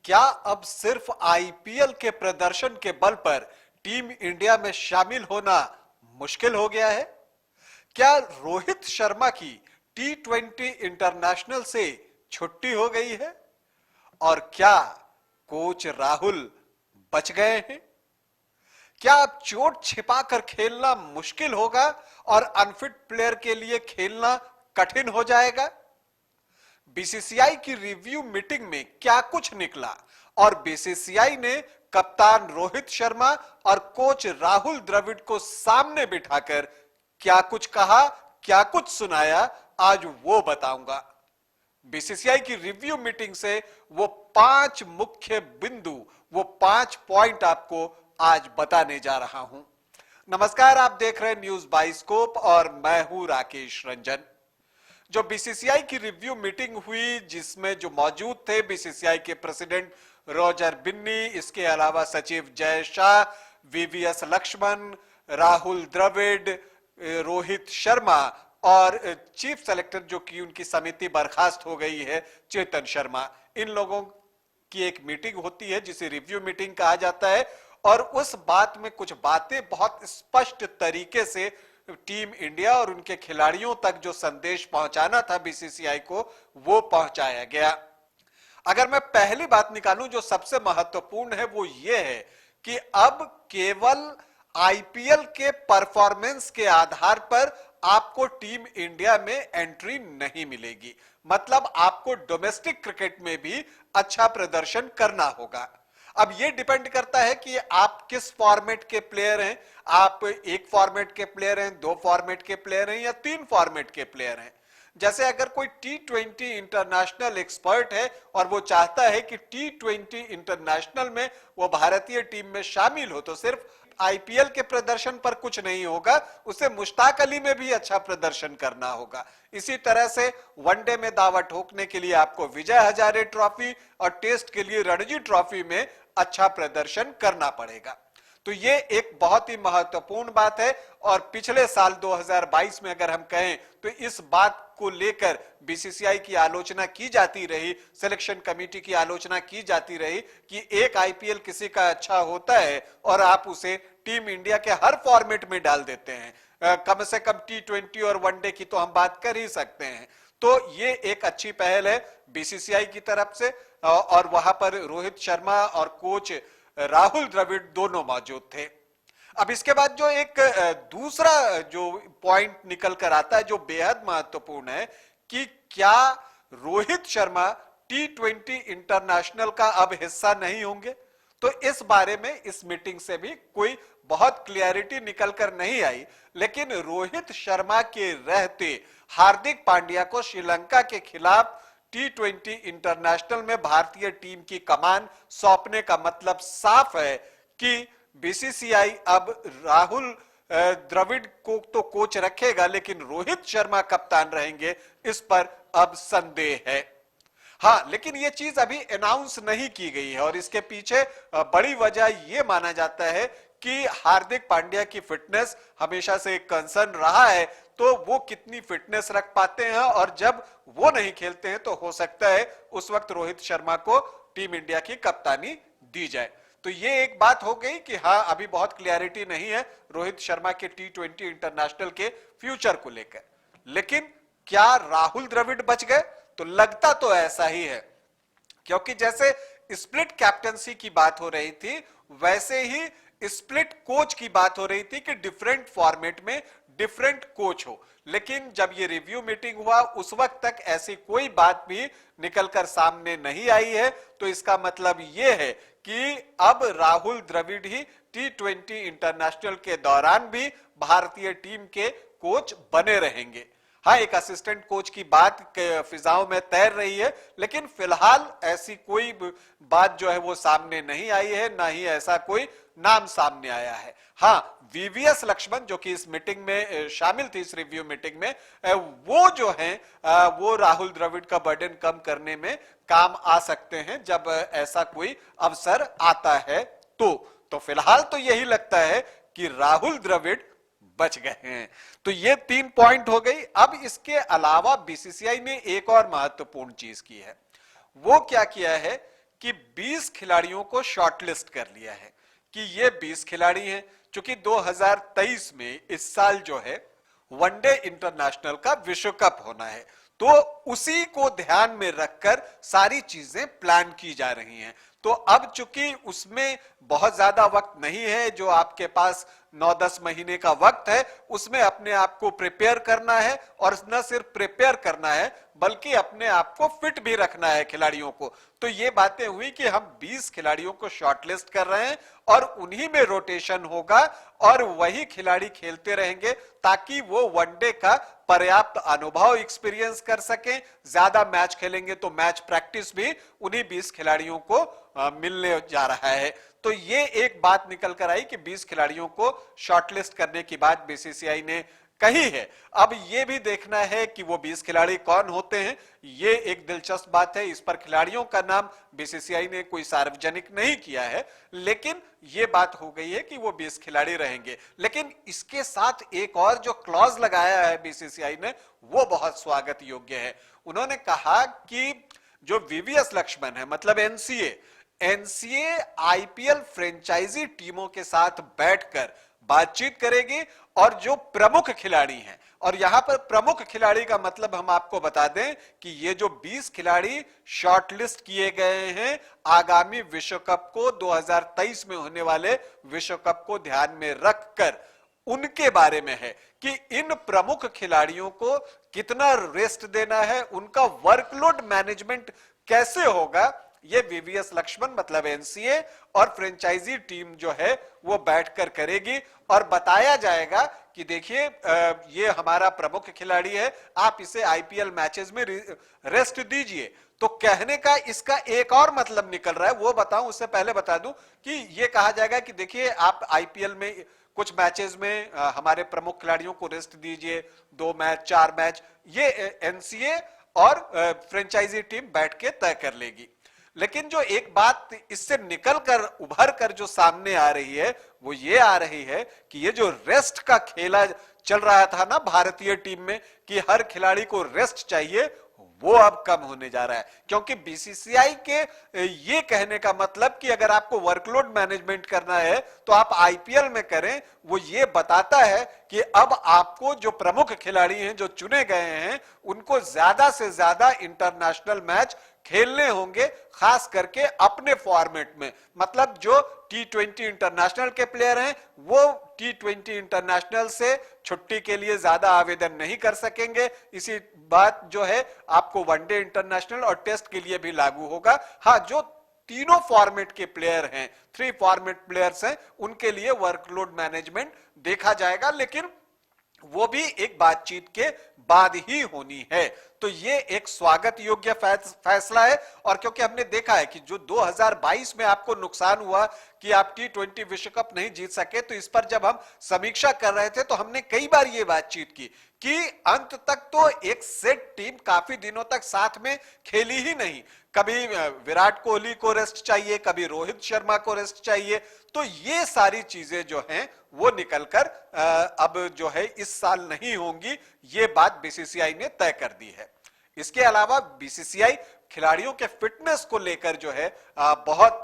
क्या अब सिर्फ आईपीएल के प्रदर्शन के बल पर टीम इंडिया में शामिल होना मुश्किल हो गया है? क्या रोहित शर्मा की T20 इंटरनेशनल से छुट्टी हो गई है? और क्या कोच राहुल बच गए हैं? क्या अब चोट छिपाकर खेलना मुश्किल होगा और अनफिट प्लेयर के लिए खेलना कठिन हो जाएगा? बीसीसीआई की रिव्यू मीटिंग में क्या कुछ निकला और बीसीसीआई ने कप्तान रोहित शर्मा और कोच राहुल द्रविड़ को सामने बिठाकर क्या कुछ कहा, क्या कुछ सुनाया, आज वो बताऊंगा। बीसीसीआई की रिव्यू मीटिंग से वो 5 मुख्य बिंदु, वो 5 पॉइंट आपको आज बताने जा रहा हूं। नमस्कार, आप देख रहे हैं न्यूज बाइस्कोप और मैं हूं राकेश रंजन। जो बीसीसीआई की रिव्यू मीटिंग हुई जिसमें जो मौजूद थे बीसीसीआई के प्रेसिडेंट रॉजर बिन्नी, इसके अलावा सचिव जय शाह, वीवीएस लक्ष्मण, राहुल द्रविड़, रोहित शर्मा और चीफ सेलेक्टर जो कि उनकी समिति बर्खास्त हो गई है चेतन शर्मा, इन लोगों की एक मीटिंग होती है जिसे रिव्यू मीटिंग कहा जाता है। और उस बात में कुछ बातें बहुत स्पष्ट तरीके से टीम इंडिया और उनके खिलाड़ियों तक जो संदेश पहुंचाना था बीसीसीआई को, वो पहुंचाया गया। अगर मैं पहली बात निकालूं जो सबसे महत्वपूर्ण है वो ये है कि अब केवल आईपीएल के परफॉर्मेंस के आधार पर आपको टीम इंडिया में एंट्री नहीं मिलेगी। मतलब आपको डोमेस्टिक क्रिकेट में भी अच्छा प्रदर्शन करना होगा। अब यह डिपेंड करता है कि आप किस फॉर्मेट के प्लेयर हैं। आप एक फॉर्मेट के प्लेयर हैं, 2 फॉर्मेट के प्लेयर हैं या 3 फॉर्मेट के प्लेयर हैं। जैसे अगर कोई T20 इंटरनेशनल एक्सपर्ट है और वो चाहता है कि T20 इंटरनेशनल में वो भारतीय टीम में शामिल हो, तो सिर्फ आईपीएल के प्रदर्शन पर कुछ नहीं होगा, उसे मुश्ताक अली में भी अच्छा प्रदर्शन करना होगा। इसी तरह से वनडे में दावा ठोकने के लिए आपको विजय हजारे ट्रॉफी और टेस्ट के लिए रणजी ट्रॉफी में अच्छा प्रदर्शन करना पड़ेगा। तो ये एक बहुत ही महत्वपूर्ण बात है। और पिछले साल 2022 में अगर हम कहें तो इस बात को लेकर बीसीसीआई की आलोचना की जाती रही, सिलेक्शन कमेटी की आलोचना की जाती रही कि एक आईपीएल किसी का अच्छा होता है और आप उसे टीम इंडिया के हर फॉर्मेट में डाल देते हैं। कम से कम T20 और वनडे की तो हम बात कर ही सकते हैं। तो ये एक अच्छी पहल है बीसीसीआई की तरफ से। और वहां पर रोहित शर्मा और कोच राहुल द्रविड़ दोनों मौजूद थे। अब इसके बाद जो एक दूसरा जो पॉइंट निकल कर आता है जो बेहद महत्वपूर्ण है कि क्या रोहित शर्मा T20 इंटरनेशनल का अब हिस्सा नहीं होंगे। तो इस बारे में इस मीटिंग से भी कोई बहुत क्लियरिटी निकल कर नहीं आई। लेकिन रोहित शर्मा के रहते हार्दिक पांड्या को श्रीलंका के खिलाफ T20 इंटरनेशनल में भारतीय टीम की कमान सौंपने का मतलब साफ है कि बीसीसीआई अब राहुल द्रविड़ को तो कोच रखेगा लेकिन रोहित शर्मा कप्तान रहेंगे, इस पर अब संदेह है। हाँ, लेकिन यह चीज अभी अनाउंस नहीं की गई है और इसके पीछे बड़ी वजह यह माना जाता है कि हार्दिक पांड्या की फिटनेस हमेशा से एक कंसर्न रहा है। तो वो कितनी फिटनेस रख पाते हैं और जब वो नहीं खेलते हैं तो हो सकता है उस वक्त रोहित शर्मा को टीम इंडिया की कप्तानी दी जाए। तो ये एक बात हो गई कि हाँ, अभी बहुत क्लियरिटी नहीं है रोहित शर्मा के T20 इंटरनेशनल के फ्यूचर को लेकर। लेकिन क्या राहुल द्रविड़ बच गए? तो लगता तो ऐसा ही है, क्योंकि जैसे स्प्लिट कैप्टनसी की बात हो रही थी वैसे ही स्प्लिट कोच की बात हो रही थी कि डिफरेंट फॉर्मेट में डिफरेंट कोच हो। लेकिन जब ये रिव्यू मीटिंग हुआ उस वक्त तक ऐसी कोई बात भी निकलकर सामने नहीं आई है। तो इसका मतलब ये है कि अब राहुल द्रविड़ ही T20 इंटरनेशनल के दौरान भी भारतीय टीम के कोच बने रहेंगे। हाँ, एक असिस्टेंट कोच की बात फिजाओं में तैर रही है, लेकिन फिलहाल ऐसी कोई बात जो है वो सामने नहीं आई है, ना ही ऐसा कोई नाम सामने आया है। हाँ, वीवीएस लक्ष्मण जो कि इस मीटिंग में शामिल थी, इस रिव्यू मीटिंग में, वो जो है वो राहुल द्रविड़ का बर्डन कम करने में काम आ सकते हैं जब ऐसा कोई अवसर आता है। तो फिलहाल तो यही लगता है कि राहुल द्रविड़ बच गए हैं। तो ये 3 पॉइंट हो गई। अब इसके अलावा बीसीसीआई ने एक और महत्वपूर्ण चीज की है। वो क्या किया है कि 20 खिलाड़ियों को शॉर्टलिस्ट कर लिया है कि ये 20 खिलाड़ी हैं, चूंकि 2023 में इस साल जो है वनडे इंटरनेशनल का विश्व कप होना है, तो उसी को ध्यान में रखकर सारी चीजें प्लान की जा रही हैं। तो अब चूंकि उसमें बहुत ज्यादा वक्त नहीं है, जो आपके पास 9-10 महीने का वक्त है, उसमें अपने आप को प्रिपेयर करना है, और न सिर्फ प्रिपेयर करना है बल्कि अपने आप को फिट भी रखना है खिलाड़ियों को। तो ये बातें हुई कि हम 20 खिलाड़ियों को शॉर्टलिस्ट कर रहे हैं और उन्हीं में रोटेशन होगा और वही खिलाड़ी खेलते रहेंगे ताकि वो वनडे का पर्याप्त अनुभव एक्सपीरियंस कर सकें। ज्यादा मैच खेलेंगे तो मैच प्रैक्टिस भी उन्हीं 20 खिलाड़ियों को मिलने जा रहा है। तो ये एक बात निकल कर आई कि 20 खिलाड़ियों को शॉर्टलिस्ट करने की बात बीसीसीआई ने कही है। अब ये भी देखना है कि वो 20 खिलाड़ी कौन होते हैं, ये एक दिलचस्प बात है। इस पर खिलाड़ियों का नाम बीसीसीआई ने कोई सार्वजनिक नहीं किया है, लेकिन ये बात हो गई है कि वो 20 खिलाड़ी रहेंगे। लेकिन इसके साथ एक और जो क्लॉज लगाया है बीसीसीआई ने, वो बहुत स्वागत योग्य है। उन्होंने कहा कि जो वीवीएस लक्ष्मण है, मतलब एनसीए आईपीएल फ्रेंचाइजी टीमों के साथ बैठकर बातचीत करेगी और जो प्रमुख खिलाड़ी हैं, और यहां पर प्रमुख खिलाड़ी का मतलब हम आपको बता दें कि ये जो 20 खिलाड़ी शॉर्टलिस्ट किए गए हैं आगामी विश्व कप को 2023 में होने वाले विश्व कप को ध्यान में रखकर, उनके बारे में है कि इन प्रमुख खिलाड़ियों को कितना रेस्ट देना है, उनका वर्कलोड मैनेजमेंट कैसे होगा, ये वीवीएस लक्ष्मण मतलब एनसीए और फ्रेंचाइजी टीम जो है वो बैठकर करेगी। और बताया जाएगा कि देखिए ये हमारा प्रमुख खिलाड़ी है, आप इसे आईपीएल मैचेस में रेस्ट दीजिए। तो कहने का इसका एक और मतलब निकल रहा है, वो बताऊं उससे पहले बता दूं कि ये कहा जाएगा कि देखिए आप आईपीएल में कुछ मैचेस में हमारे प्रमुख खिलाड़ियों को रेस्ट दीजिए, 2 मैच 4 मैच, ये एनसीए और फ्रेंचाइजी टीम बैठ के तय कर लेगी। लेकिन जो एक बात इससे निकलकर उभर कर जो सामने आ रही है वो ये आ रही है कि ये जो रेस्ट का खेला चल रहा था ना भारतीय टीम में कि हर खिलाड़ी को रेस्ट चाहिए, वो अब कम होने जा रहा है। क्योंकि बीसीसीआई के ये कहने का मतलब कि अगर आपको वर्कलोड मैनेजमेंट करना है तो आप आईपीएल में करें, वो ये बताता है कि अब आपको जो प्रमुख खिलाड़ी हैं जो चुने गए हैं उनको ज्यादा से ज्यादा इंटरनेशनल मैच खेलने होंगे, खास करके अपने फॉर्मेट में। मतलब जो टी20 इंटरनेशनल के प्लेयर हैं वो टी20 इंटरनेशनल से छुट्टी के लिए ज्यादा आवेदन नहीं कर सकेंगे। इसी बात जो है आपको वनडे इंटरनेशनल और टेस्ट के लिए भी लागू होगा। हाँ, जो तीनों फॉर्मेट के प्लेयर हैं, 3 फॉर्मेट प्लेयर्स हैं, उनके लिए वर्कलोड मैनेजमेंट देखा जाएगा, लेकिन वो भी एक बातचीत के बाद ही होनी है। तो ये एक स्वागत योग्य फैसला है। और क्योंकि हमने देखा है कि जो 2022 में आपको नुकसान हुआ कि आप टी20 विश्व कप नहीं जीत सके, तो इस पर जब हम समीक्षा कर रहे थे तो हमने कई बार ये बातचीत की कि अंत तक तो एक सेट टीम काफी दिनों तक साथ में खेली ही नहीं। कभी विराट कोहली को रेस्ट चाहिए, कभी रोहित शर्मा को रेस्ट चाहिए। तो ये सारी चीजें जो हैं वो निकलकर अब जो है इस साल नहीं होंगी, ये बात बीसीसीआई ने तय कर दी है। इसके अलावा बीसीसीआई खिलाड़ियों के फिटनेस को लेकर जो है बहुत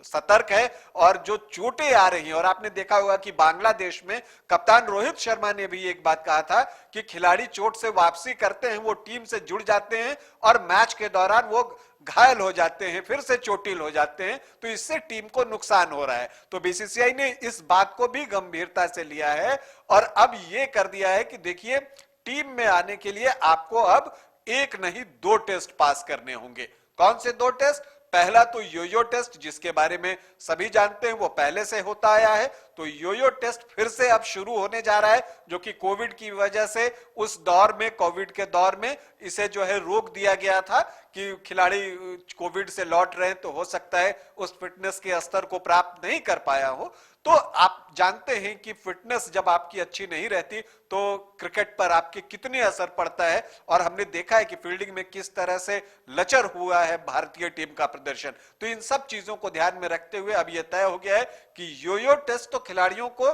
सतर्क है। और जो चोटें आ रही हैं, और आपने देखा होगा कि बांग्लादेश में कप्तान रोहित शर्मा ने भी एक बात कहा था कि खिलाड़ी चोट से वापसी करते हैं, वो टीम से जुड़ जाते हैं और मैच के दौरान वो घायल हो जाते हैं, फिर से चोटिल हो जाते हैं, तो इससे टीम को नुकसान हो रहा है। तो बीसीसीआई ने इस बात को भी गंभीरता से लिया है और अब ये कर दिया है कि देखिए टीम में आने के लिए आपको अब 1 नहीं 2 टेस्ट पास करने होंगे। कौन से 2 टेस्ट? पहला तो योयो टेस्ट, जिसके बारे में सभी जानते हैं वो पहले से होता आया है। तो योयो टेस्ट फिर से अब शुरू होने जा रहा है, जो कि कोविड की वजह से उस दौर में, कोविड के दौर में इसे जो है रोक दिया गया था कि खिलाड़ी कोविड से लौट रहे हैं तो हो सकता है उस फिटनेस के स्तर को प्राप्त नहीं कर पाया हो। तो आप जानते हैं कि फिटनेस जब आपकी अच्छी नहीं रहती तो क्रिकेट पर आपके कितने असर पड़ता है, और हमने देखा है कि फील्डिंग में किस तरह से लचर हुआ है भारतीय टीम का प्रदर्शन। तो इन सब चीजों को ध्यान में रखते हुए अब यह तय हो गया है कि योयो टेस्ट तो खिलाड़ियों को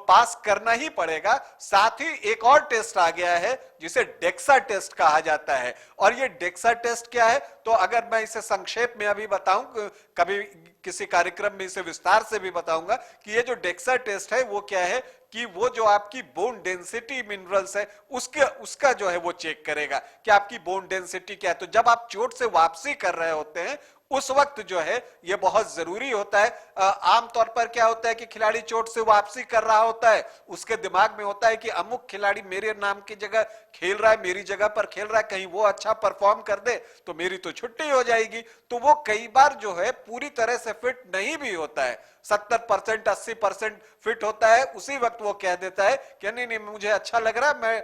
पास करना ही पड़ेगा। साथ ही एक और टेस्ट आ गया है जिसे डेक्सा टेस्ट कहा जाता है। और ये डेक्सा टेस्ट क्या है, तो अगर मैं इसे संक्षेप में अभी बताऊं, कभी किसी कार्यक्रम में इसे विस्तार से भी बताऊंगा कि ये जो डेक्सा टेस्ट है वो क्या है कि वो जो आपकी बोन डेंसिटी मिनरल्स है उसका जो है वो चेक करेगा कि आपकी बोन डेंसिटी क्या है। तो जब आप चोट से वापसी कर रहे होते हैं उस वक्त जो है ये बहुत जरूरी होता है। आमतौर पर क्या होता है कि खिलाड़ी चोट से वापसी कर रहा होता है, उसके दिमाग में होता है कि अमुक खिलाड़ी मेरे नाम की जगह खेल रहा है, मेरी जगह पर खेल रहा है, कहीं वो अच्छा परफॉर्म कर दे तो मेरी तो छुट्टी हो जाएगी। तो वो कई बार जो है पूरी तरह से फिट नहीं भी होता है, 70% 80% फिट होता है। उसी वक्त वो कह देता है कि नहीं नहीं मुझे अच्छा लग रहा है, मैं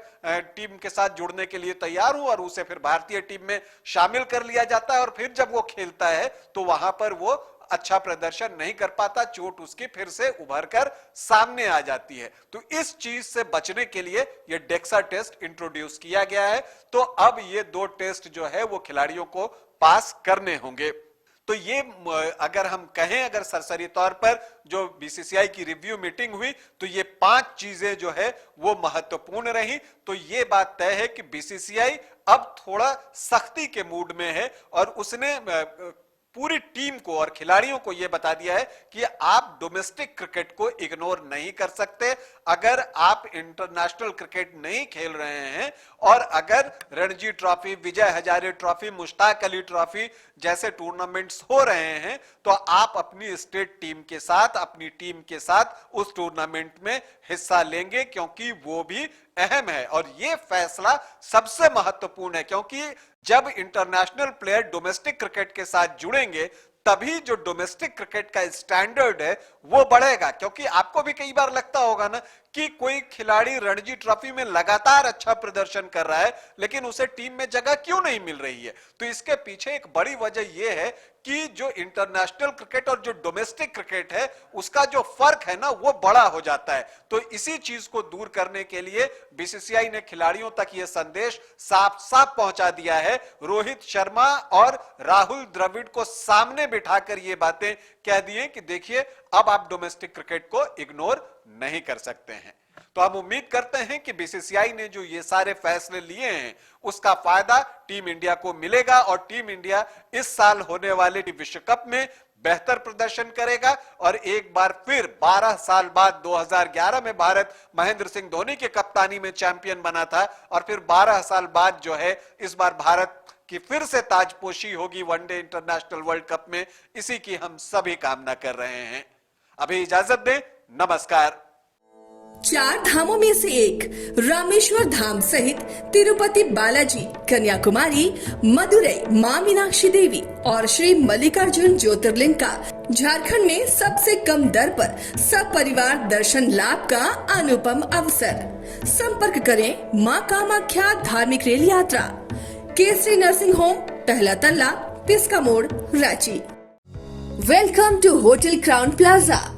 टीम के साथ जुड़ने के लिए तैयार हूं, और उसे फिर भारतीय टीम में शामिल कर लिया जाता है। और फिर जब वो खेलता है तो वहां पर वो अच्छा प्रदर्शन नहीं कर पाता, चोट उसकी फिर से उभर कर सामने आ जाती है। तो इस चीज से बचने के लिए ये डेक्सा टेस्ट इंट्रोड्यूस किया गया है। तो अब ये 2 टेस्ट जो है वो खिलाड़ियों को पास करने होंगे। तो ये अगर हम कहें, अगर सरसरी तौर पर जो बीसीसीआई की रिव्यू मीटिंग हुई तो ये 5 चीजें जो है वो महत्वपूर्ण रही। तो ये बात तय है कि बीसीसीआई अब थोड़ा सख्ती के मूड में है और उसने पूरी टीम को और खिलाड़ियों को यह बता दिया है कि आप डोमेस्टिक क्रिकेट को इग्नोर नहीं कर सकते। अगर आप इंटरनेशनल क्रिकेट नहीं खेल रहे हैं और अगर Ranji trophy, Vijay Hazare trophy, Mushtaq Ali trophy जैसे टूर्नामेंट्स हो रहे हैं तो आप अपनी स्टेट टीम के साथ, अपनी टीम के साथ उस टूर्नामेंट में हिस्सा लेंगे, क्योंकि वो भी अहम है। और ये फैसला सबसे महत्वपूर्ण है, क्योंकि जब इंटरनेशनल प्लेयर डोमेस्टिक क्रिकेट के साथ जुड़ेंगे तभी जो डोमेस्टिक क्रिकेट का स्टैंडर्ड है वो बढ़ेगा। क्योंकि आपको भी कई बार लगता होगा ना कि कोई खिलाड़ी रणजी ट्रॉफी में लगातार अच्छा प्रदर्शन कर रहा है लेकिन उसे टीम में जगह क्यों नहीं मिल रही है। तो इसके पीछे एक बड़ी वजह यह है कि जो इंटरनेशनल क्रिकेट और जो डोमेस्टिक क्रिकेट है उसका जो फर्क है ना वो बड़ा हो जाता है। तो इसी चीज को दूर करने के लिए बीसीसीआई ने खिलाड़ियों तक यह संदेश साफ साफ पहुंचा दिया है। रोहित शर्मा और राहुल द्रविड़ को सामने बिठाकर ये बातें कह दी हैं कि देखिए अब आप डोमेस्टिक क्रिकेट को इग्नोर नहीं कर सकते हैं। तो हम उम्मीद करते हैं कि बीसीसीआई ने जो ये सारे फैसले लिए हैं उसका फायदा टीम इंडिया को मिलेगा और टीम इंडिया इस साल होने वाले विश्व कप में बेहतर प्रदर्शन करेगा। और एक बार फिर 12 साल बाद 2011 में भारत महेंद्र सिंह धोनी के कप्तानी में चैंपियन बना था और फिर 12 साल बाद जो है इस बार भारत की फिर से ताजपोशी होगी वनडे इंटरनेशनल वर्ल्ड कप में। इसी की हम सभी कामना कर रहे हैं। अभी इजाजत दें, नमस्कार। 4 धामों में से एक रामेश्वर धाम सहित तिरुपति बालाजी, कन्याकुमारी, मदुरई, मां मीनाक्षी देवी और श्री मल्लिकार्जुन ज्योतिर्लिंग का झारखंड में सबसे कम दर पर सब परिवार दर्शन लाभ का अनुपम अवसर। संपर्क करें मां कामाख्या धार्मिक रेल यात्रा, केसरी नर्सिंग होम, पहला तल्ला, पिस्का मोड़, Ranchi. Welcome to Hotel Crown Plaza.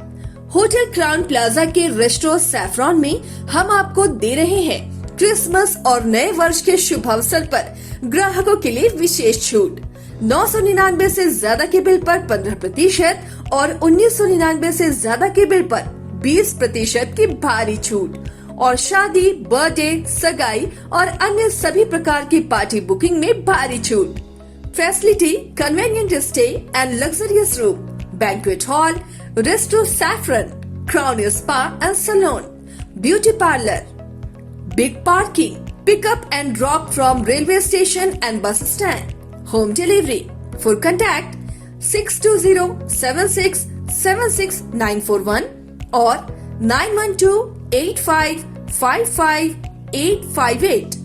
Hotel Crown Plaza के रेस्टोरेंट सैफरॉन में हम आपको दे रहे हैं क्रिसमस और नए वर्ष के शुभ अवसर पर ग्राहकों के लिए विशेष छूट। 999 से ज्यादा के बिल पर 15% और 1999 से ज्यादा के बिल पर 20% की भारी छूट। और शादी, बर्थडे, सगाई और अन्य सभी प्रकार की पार्टी बुकिंग में भारी छूट। Facility, convenient stay and luxurious room, banquet hall, Resto Saffron, Crown Spa and Salon, Beauty Parlor, Big Parking, Pick up and drop from railway station and bus stand, Home delivery. For contact 620-7676-941 or 912-8555-858.